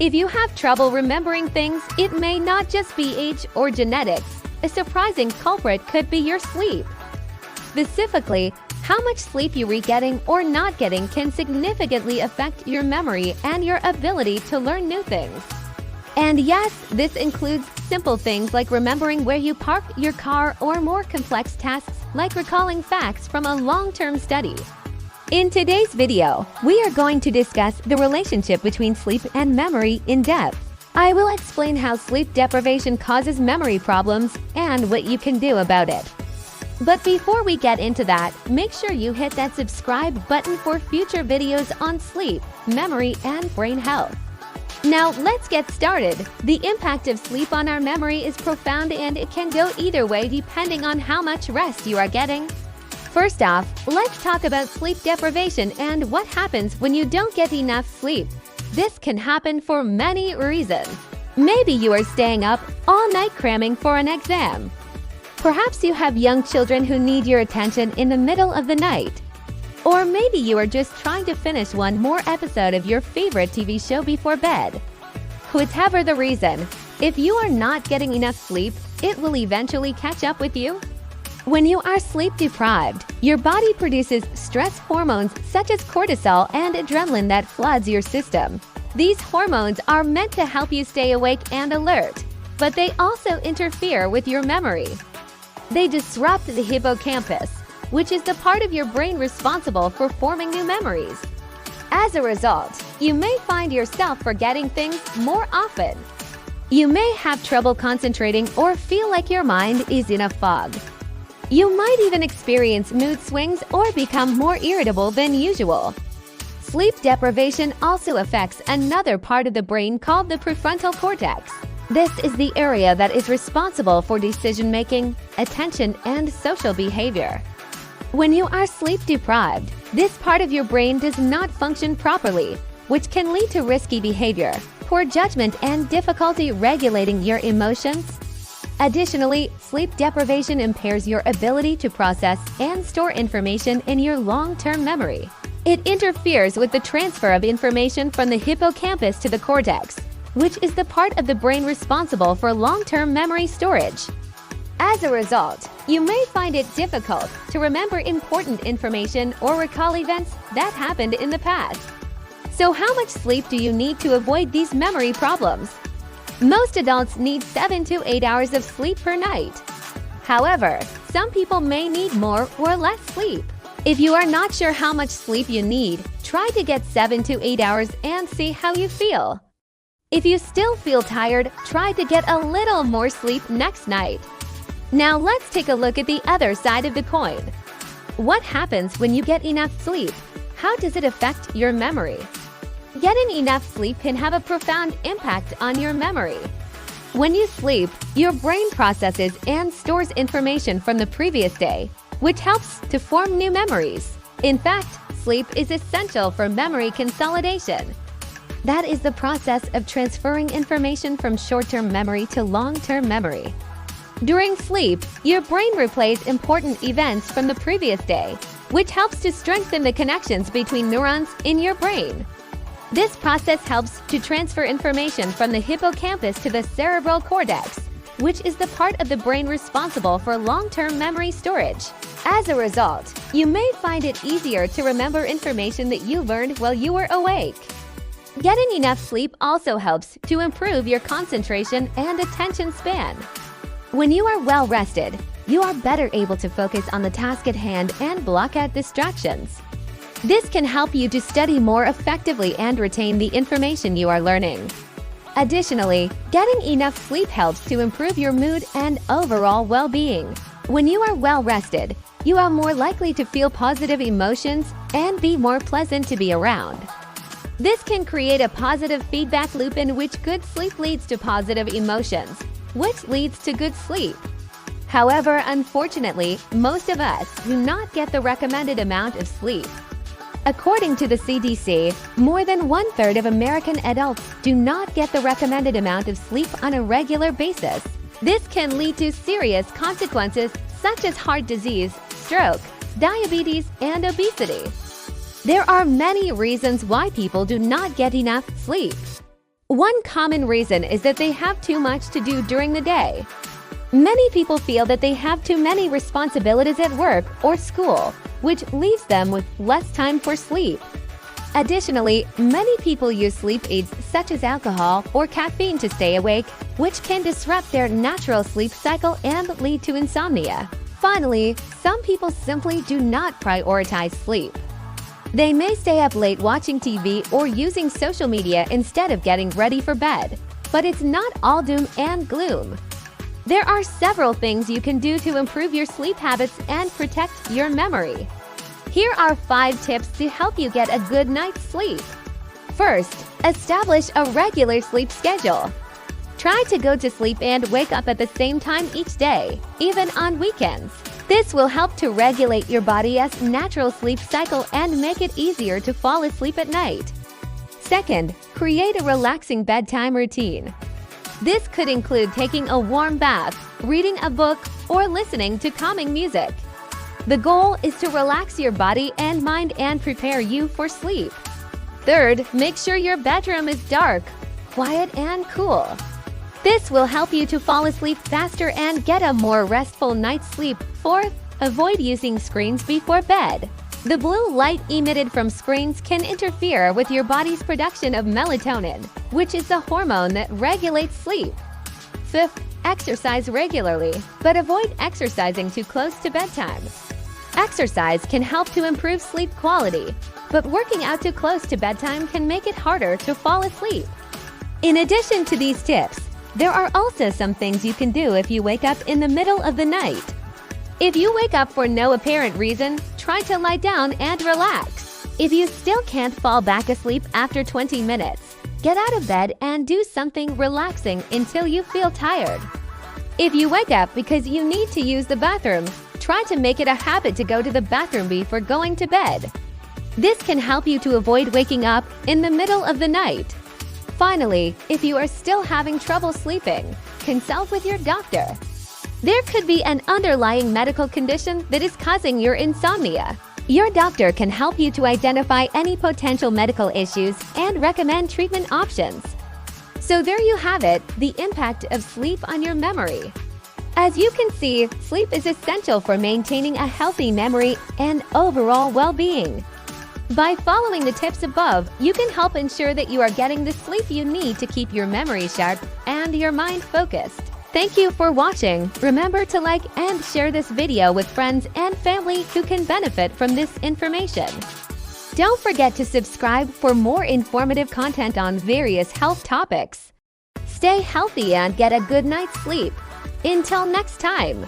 If you have trouble remembering things, it may not just be age or genetics. A surprising culprit could be your sleep. Specifically, how much sleep you are getting or not getting can significantly affect your memory and your ability to learn new things. And yes, this includes simple things like remembering where you park your car or more complex tasks like recalling facts from a long-term study. In today's video, we are going to discuss the relationship between sleep and memory in depth. I will explain how sleep deprivation causes memory problems and what you can do about it. But before we get into that, make sure you hit that subscribe button for future videos on sleep, memory, and brain health. Now let's get started. The impact of sleep on our memory is profound and it can go either way depending on how much rest you are getting. First off, let's talk about sleep deprivation and what happens when you don't get enough sleep. This can happen for many reasons. Maybe you are staying up all night cramming for an exam. Perhaps you have young children who need your attention in the middle of the night. Or maybe you are just trying to finish one more episode of your favorite TV show before bed. Whatever the reason, if you are not getting enough sleep, it will eventually catch up with you. When you are sleep deprived, your body produces stress hormones such as cortisol and adrenaline that floods your system. These hormones are meant to help you stay awake and alert, but they also interfere with your memory. They disrupt the hippocampus, which is the part of your brain responsible for forming new memories. As a result, you may find yourself forgetting things more often. You may have trouble concentrating or feel like your mind is in a fog. You might even experience mood swings or become more irritable than usual. Sleep deprivation also affects another part of the brain called the prefrontal cortex. This is the area that is responsible for decision-making, attention, and social behavior. When you are sleep deprived, this part of your brain does not function properly, which can lead to risky behavior, poor judgment, and difficulty regulating your emotions. Additionally, sleep deprivation impairs your ability to process and store information in your long-term memory. It interferes with the transfer of information from the hippocampus to the cortex, which is the part of the brain responsible for long-term memory storage. As a result, you may find it difficult to remember important information or recall events that happened in the past. So how much sleep do you need to avoid these memory problems? Most adults need 7 to 8 hours of sleep per night. However, some people may need more or less sleep. If you are not sure how much sleep you need, try to get 7 to 8 hours and see how you feel. If you still feel tired, try to get a little more sleep next night. Now let's take a look at the other side of the coin. What happens when you get enough sleep? How does it affect your memory? Getting enough sleep can have a profound impact on your memory. When you sleep, your brain processes and stores information from the previous day, which helps to form new memories. In fact, sleep is essential for memory consolidation. That is the process of transferring information from short-term memory to long-term memory. During sleep, your brain replays important events from the previous day, which helps to strengthen the connections between neurons in your brain. This process helps to transfer information from the hippocampus to the cerebral cortex, which is the part of the brain responsible for long-term memory storage. As a result, you may find it easier to remember information that you learned while you were awake. Getting enough sleep also helps to improve your concentration and attention span. When you are well rested, you are better able to focus on the task at hand and block out distractions. This can help you to study more effectively and retain the information you are learning. Additionally, getting enough sleep helps to improve your mood and overall well-being. When you are well rested, you are more likely to feel positive emotions and be more pleasant to be around. This can create a positive feedback loop in which good sleep leads to positive emotions, which leads to good sleep. However, unfortunately, most of us do not get the recommended amount of sleep. According to the CDC, more than 1/3 of American adults do not get the recommended amount of sleep on a regular basis. This can lead to serious consequences such as heart disease, stroke, diabetes, and obesity. There are many reasons why people do not get enough sleep. One common reason is that they have too much to do during the day. Many people feel that they have too many responsibilities at work or school, which leaves them with less time for sleep. Additionally, many people use sleep aids such as alcohol or caffeine to stay awake, which can disrupt their natural sleep cycle and lead to insomnia. Finally, some people simply do not prioritize sleep. They may stay up late watching TV or using social media instead of getting ready for bed. But it's not all doom and gloom. There are several things you can do to improve your sleep habits and protect your memory. Here are 5 tips to help you get a good night's sleep. First, establish a regular sleep schedule. Try to go to sleep and wake up at the same time each day, even on weekends. This will help to regulate your body's natural sleep cycle and make it easier to fall asleep at night. Second, create a relaxing bedtime routine. This could include taking a warm bath, reading a book, or listening to calming music. The goal is to relax your body and mind and prepare you for sleep. Third, make sure your bedroom is dark, quiet, and cool. This will help you to fall asleep faster and get a more restful night's sleep. Fourth, avoid using screens before bed. The blue light emitted from screens can interfere with your body's production of melatonin, which is the hormone that regulates sleep. Fifth, exercise regularly, but avoid exercising too close to bedtime. Exercise can help to improve sleep quality, but working out too close to bedtime can make it harder to fall asleep. In addition to these tips, there are also some things you can do if you wake up in the middle of the night. If you wake up for no apparent reason, try to lie down and relax. If you still can't fall back asleep after 20 minutes, get out of bed and do something relaxing until you feel tired. If you wake up because you need to use the bathroom, try to make it a habit to go to the bathroom before going to bed. This can help you to avoid waking up in the middle of the night. Finally, if you are still having trouble sleeping, consult with your doctor. There could be an underlying medical condition that is causing your insomnia. Your doctor can help you to identify any potential medical issues and recommend treatment options. So there you have it, the impact of sleep on your memory. As you can see, sleep is essential for maintaining a healthy memory and overall well-being. By following the tips above, you can help ensure that you are getting the sleep you need to keep your memory sharp and your mind focused. Thank you for watching. Remember to like and share this video with friends and family who can benefit from this information. Don't forget to subscribe for more informative content on various health topics. Stay healthy and get a good night's sleep. Until next time.